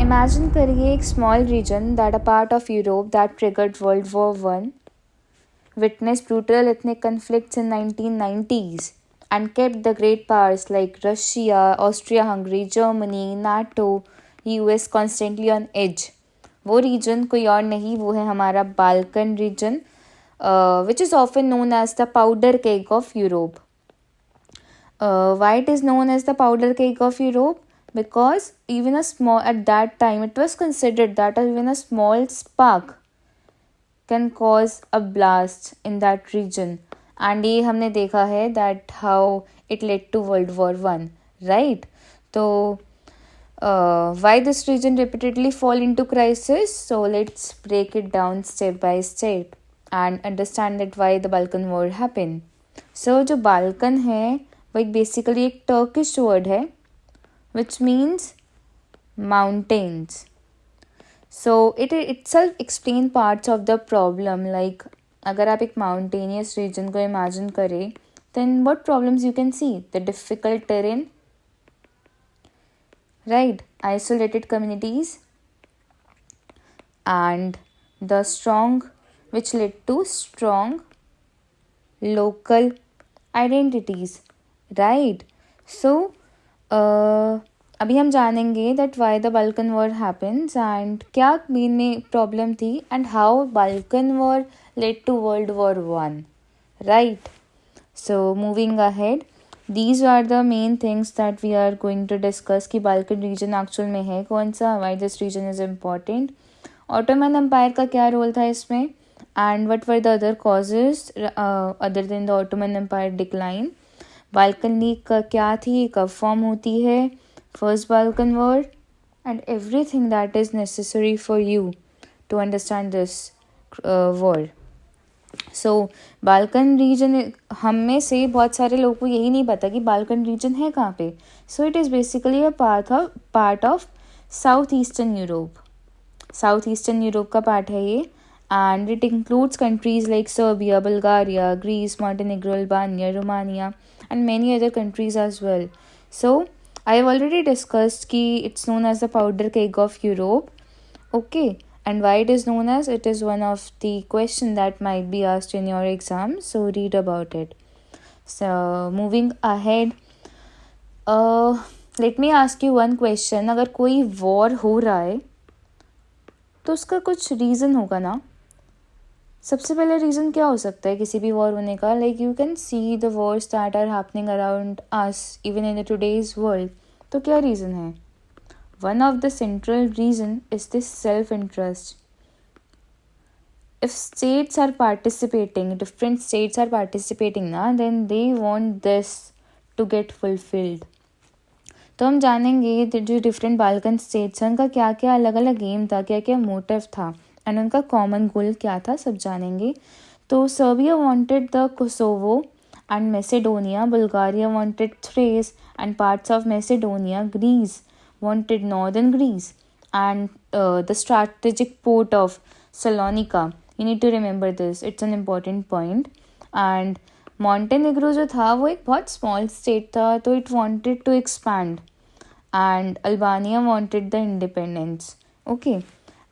Imagine करिए एक small region that a part of Europe that triggered world war one, witnessed brutal ethnic conflicts in 1990s and kept the great powers like Russia, Austria-Hungary, Germany, NATO, US constantly on edge. वो reason कोई और नहीं, वो है हमारा Balkan reason, which is often known as the powder keg of Europe. Why it is known as the powder keg of Europe? Because even a small, at that time it was considered that even a small spark can cause a blast in that region. And ये हमने देखा है that how it led to World War One, right? So why this region repeatedly fall into crisis? So let's break it down step by step and understand that why the Balkan War happened. So जो Balkan है वो एक basically एक Turkish word है which means mountains. So it itself explain parts of the problem. Like अगर आप एक mountainous region को imagine करें, then what problems you can see? The difficult terrain, right? Isolated communities, and the strong, which led to strong local identities, right? So अभी हम जानेंगे that why the Balkan war happens and क्या main में problem थी and how Balkan war led to world war one, right? So moving ahead, these are the main things that we are going to discuss कि Balkan region actual में है कौन सा, why this region is important, Ottoman empire का क्या role था इसमें, and what were the other causes other than the Ottoman empire decline, Balkan league का क्या थी, कब फॉर्म होती है, First Balkan War, and everything that is necessary for you to understand this war. So Balkan region, हम में से बहुत सारे लोगों को यही नहीं पता कि Balkan region है कहाँ पे. So it is basically a part of Southeastern Europe. Southeastern Europe का part है ये, and it includes countries like Serbia, Bulgaria, Greece, Montenegro, Albania, Romania, and many other countries as well. So I have already discussed कि it's known as the powder keg of Europe. Okay, and why it is known as? It is one of the question that might be asked in your exam. So read about it. So moving ahead, let me ask you one question. अगर कोई war हो रहा है तो उसका कुछ reason होगा ना? सबसे पहले रीज़न क्या हो सकता है किसी भी वॉर होने का? Like you can see the wars that are happening around us even in the today's world. तो क्या रीज़न है? One of the central reason is this self interest. If states are participating, different states are participating ना, then they want this to get fulfilled. तो हम जानेंगे जो different Balkan states हैं उनका क्या क्या अलग अलग एम था, क्या क्या मोटिव था एंड उनका कॉमन गोल क्या था, सब जानेंगे. तो Serbia wanted the Kosovo and Macedonia, Bulgaria wanted Thrace and parts of Macedonia, Greece wanted northern Greece and the strategic port of Salonika. You need to remember this, it's an important point. And Montenegro जो था वो एक बहुत small state था, तो it wanted to expand and Albania wanted the independence. Okay,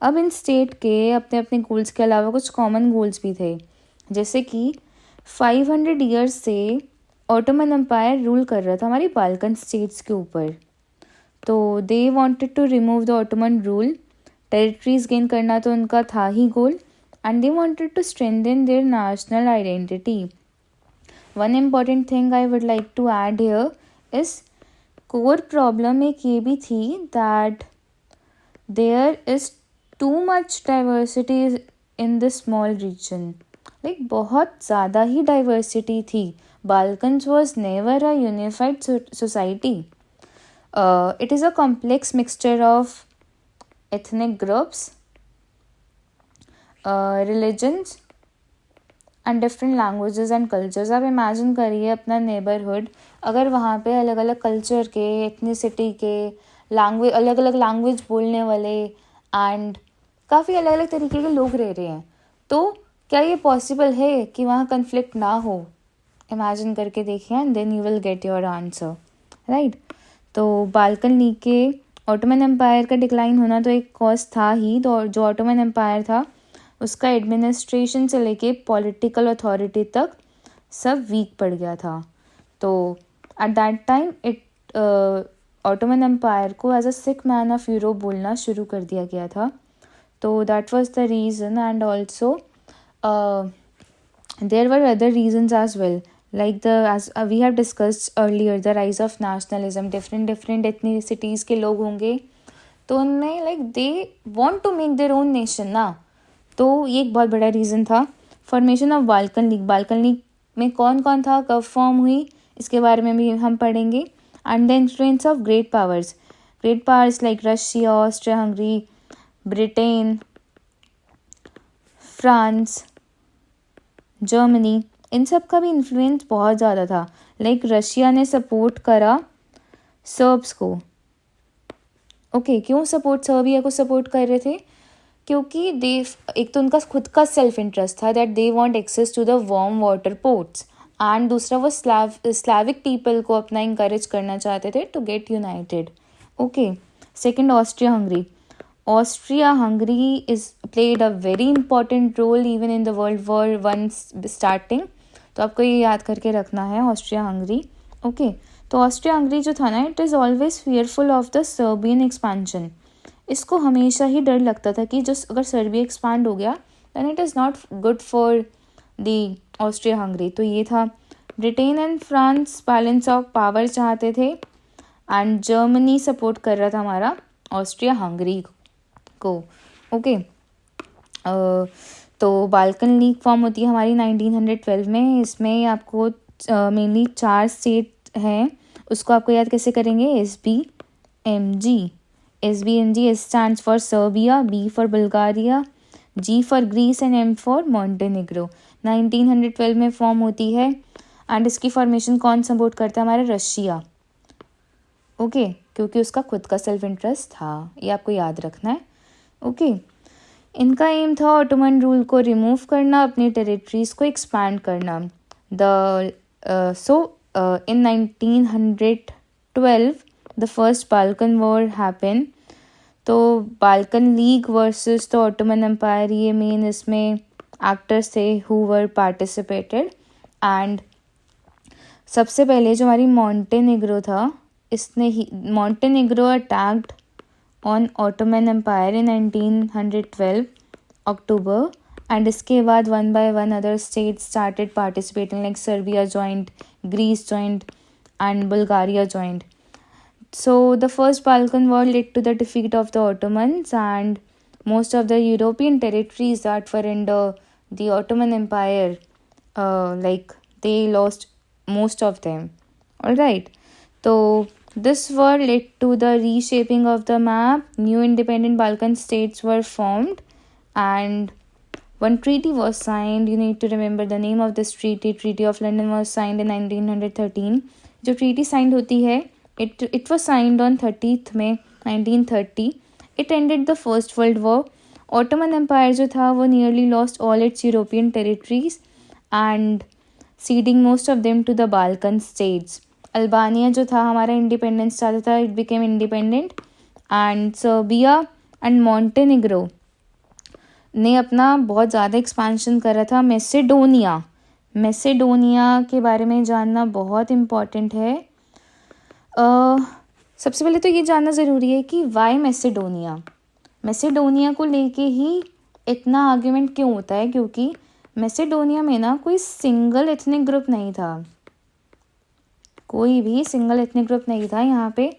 अब इन state के अपने अपने गोल्स के अलावा कुछ कॉमन गोल्स भी थे, जैसे कि 500 ईयर्स से ऑटोमन एम्पायर रूल कर रहा था हमारी बाल्कन स्टेट्स के ऊपर. तो they wanted to remove the Ottoman rule, territories gain करना तो उनका था ही goal, and they wanted to strengthen their national identity. One important thing I would like to add here is core problem एक ये भी थी that there is too much diversity in this small region. Like बहुत ज़्यादा ही diversity थी. Balkans was never a unified society. It is a complex mixture of ethnic groups, religions and different languages and cultures. आप imagine करिए अपना neighbourhood, अगर वहाँ पे अलग अलग कल्चर के, एथनिसिटी के, लैंग्वेज, अलग अलग लैंग्वेज बोलने वाले एंड काफ़ी अलग अलग तरीके के लोग रह रहे हैं, तो क्या ये पॉसिबल है कि वहाँ कन्फ्लिक्ट ना हो? इमेजिन करके देखिए and then you will get your answer, right? तो बाल्कन लीग के ऑटोमन एम्पायर का डिक्लाइन होना तो एक कॉज था ही, तो जो ऑटोमन एम्पायर था उसका एडमिनिस्ट्रेशन से लेके पॉलिटिकल अथॉरिटी तक सब वीक पड़ गया था। तो at that time Ottoman Empire को as a sick man of Europe बोलना शुरू कर दिया गया था। तो that was the reason, and also there were other reasons as well, like as we have discussed earlier, the rise of nationalism. different ethnicities के लोग होंगे तो उनमें like they want to make their own nation ना, तो ये एक बहुत बड़ा रीज़न था। फॉर्मेशन ऑफ बाल्कन लीग में कौन कौन था, कब फॉर्म हुई, इसके बारे में भी हम पढ़ेंगे। And the influence of great powers like Russia, Austria Hungary, Britain, France, Germany, इन सब का भी इन्फ्लुएंस बहुत ज़्यादा था। लाइक रशिया ने सपोर्ट करा सर्ब्स को। ओके, क्यों सर्बिया को सपोर्ट कर रहे थे? क्योंकि एक तो उनका खुद का सेल्फ इंटरेस्ट था that they want access to the warm water ports, and दूसरा वो स्लाविक पीपल को अपना इंकरेज करना चाहते थे to get united. Okay, second Austria Hungary is played a very important role even in the world war one starting, तो आपको ये याद करके रखना है ऑस्ट्रिया हंगरी। ओके, तो ऑस्ट्रिया हंगरी जो था ना, it is always fearful of the Serbian expansion. इसको हमेशा ही डर लगता था कि जो अगर सर्बिया एक्सपांड हो गया then it is not good for the Austria Hungary. तो ये था। Britain and France balance of power चाहते थे, एंड जर्मनी सपोर्ट कर रहा था हमारा ऑस्ट्रिया हंगरी को। ओके, तो बाल्कन लीग फॉर्म होती है हमारी 1912 में। इसमें आपको मेनली 4 स्टेट हैं, उसको आपको याद कैसे करेंगे? SBMG, S stands for Serbia, B for Bulgaria, G for Greece and M for Montenegro। 1912 में फॉर्म होती है, एंड इसकी फॉर्मेशन कौन सपोर्ट करता है? हमारा रशिया। ओके, क्योंकि उसका खुद का सेल्फ इंटरेस्ट था, ये आपको याद रखना है। ओके, इनका एम था ऑटोमन रूल को रिमूव करना, अपनी टेरिटरीज को एक्सपैंड करना। In 1912 the first Balkan war happen. तो Balkan league versus the Ottoman Empire, ये मेन इसमें एक्टर्स थे हु वर पार्टिसिपेटेड। एंड सबसे पहले जो हमारी मॉन्टेनेग्रो था, इसने ही Montenegro attacked on Ottoman Empire in 1912 October, and इसके बाद one by one other state started participating, like Serbia joined, Greece joined and Bulgaria joined. So the first Balkan War led to the defeat of the Ottomans, and most of the European territories that were under the Ottoman Empire, like they lost most of them. All right. So this war led to the reshaping of the map. New independent Balkan states were formed, and one treaty was signed. You need to remember the name of this treaty. Treaty of London was signed in 1913. जो treaty signed होती है, It was signed on 30th May 1930. It ended the First World War. Ottoman Empire जो था वो nearly lost all its European territories and ceding most of them to the Balkan states. Albania जो था हमारा independence चाहता था, it became independent, and Serbia and Montenegro ने अपना बहुत ज़्यादा expansion कर रहा था। मैसेडोनिया के बारे में जानना बहुत important है। सबसे पहले तो ये जानना ज़रूरी है कि वाई मैसेडोनिया को लेके ही इतना आर्ग्यूमेंट क्यों होता है? क्योंकि मैसेडोनिया में ना कोई सिंगल एथनिक ग्रुप नहीं था, कोई भी सिंगल एथनिक ग्रुप नहीं था। यहाँ पे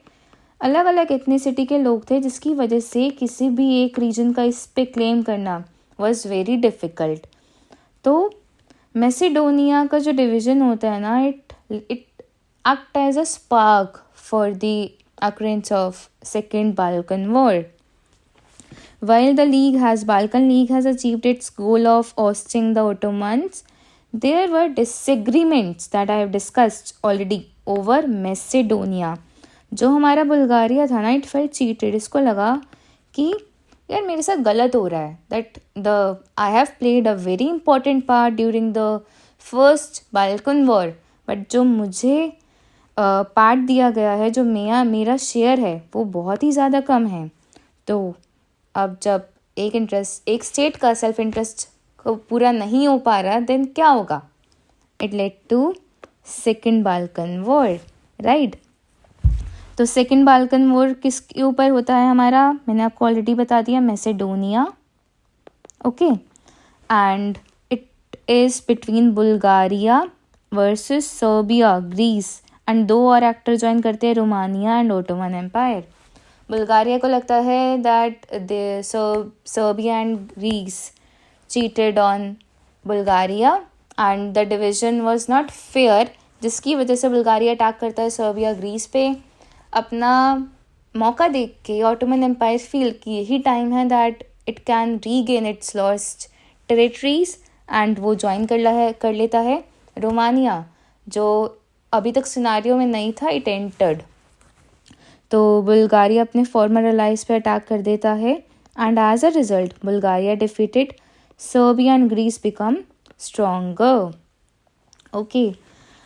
अलग अलग एथनिसिटी के लोग थे, जिसकी वजह से किसी भी एक रीजन का इस पे क्लेम करना वॉज वेरी डिफ़िकल्ट। तो मैसेडोनिया का जो डिवीज़न होता है ना, it act as a spark for the occurrence of Second Balkan War. While the Balkan League has achieved its goal of ousting the Ottomans, there were disagreements that I have discussed already over Macedonia. जो हमारा Bulgaria था ना, it felt cheated. इसको लगा कि यार मेरे साथ गलत हो रहा है, that I have played a very important part during the first Balkan War, but जो मुझे पार्ट दिया गया है, जो मेरा शेयर है वो बहुत ही ज़्यादा कम है। तो अब जब एक स्टेट का सेल्फ इंटरेस्ट को पूरा नहीं हो पा रहा, देन क्या होगा? It led to second Balkan war, right. तो सेकेंड बाल्कन वॉर किसके ऊपर होता है हमारा? मैंने आपको ऑलरेडी बता दिया, Macedonia, okay. And it is between Bulgaria versus Serbia, Greece, and 2 और एक्टर ज्वाइन करते हैं, Romania and Ottoman empire. Bulgaria को लगता है that the Serbia and Greece cheated on Bulgaria and the division was not fair, जिसकी वजह से Bulgaria attack करता है सर्बिया ग्रीस पे। अपना मौका देख के ऑटोमन एम्पायर फील कि यही टाइम है that it can regain it's lost territories, and वो ज्वाइन कर लेता है रोमानिया, जो अभी तक सिनारियो में नहीं था, इट एंटर्ड। तो बुल्गारिया अपने फॉर्मर अलाइज पे अटैक कर देता है, and as a result Bulgaria defeated, Serbia and Greece become stronger, okay.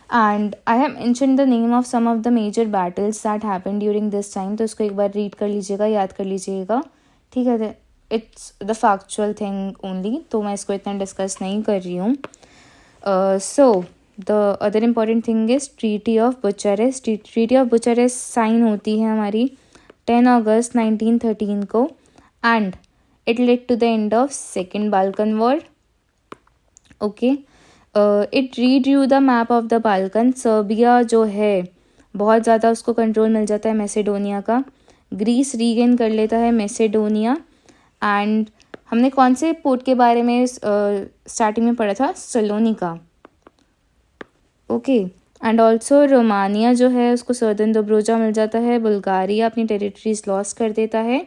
And I have mention the name of some of the major battles that happened during this time, तो इसको एक बार read कर लीजिएगा, याद कर लीजिएगा, ठीक है। It's the factual thing only, तो मैं इसको इतना डिस्कस नहीं कर रही हूँ। So the other important thing is treaty of Bucharest. Treaty of Bucharest sign होती है हमारी 10 अगस्त 1913 को, and it led to the end of second Balkan war, okay. It redrew the map of the Balkan. Serbia जो है बहुत ज़्यादा उसको कंट्रोल मिल जाता है मैसेडोनिया का, ग्रीस रीगेन कर लेता है मैसेडोनिया, एंड हमने कौन से पोर्ट के बारे में स्टार्टिंग में पढ़ा था? सलोनिका, ओके। एंड ऑल्सो रोमानिया जो है उसको सर्दर्न दोब्रोजा मिल जाता है, बुल्गारिया अपनी टेरिटरीज लॉस कर देता है,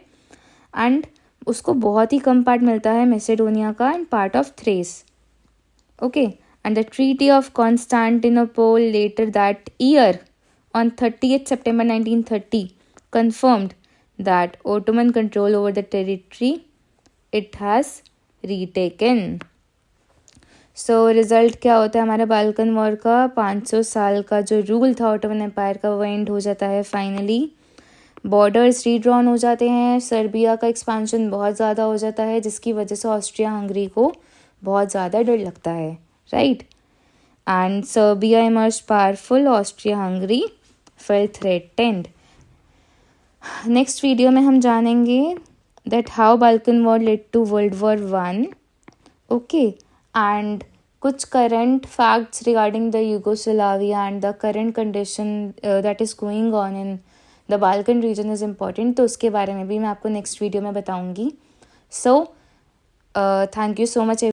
एंड उसको बहुत ही कम पार्ट मिलता है मैसेडोनिया का and part of Thrace, okay. And the treaty of Constantinople later that year on 30th September 1930 confirmed that Ottoman control over the territory it has retaken. So result क्या होता है हमारा Balkan war का? 500 साल का जो rule था Ottoman empire का वो एंड हो जाता है फाइनली। बॉर्डर्स रीड्रॉन हो जाते हैं, सर्बिया का एक्सपांशन बहुत ज़्यादा हो जाता है, जिसकी वजह से ऑस्ट्रिया हंगरी को बहुत ज़्यादा डर लगता है, right. And Serbia emerge powerful, Austria Hungary felt threatened. Next video में हम जानेंगे that how Balkan war led to World War I, okay. And कुछ current facts regarding the Yugoslavia and the current condition that is going on in the Balkan region is important, तो उसके बारे में भी मैं आपको नेक्स्ट वीडियो में बताऊंगी। So thank you so much.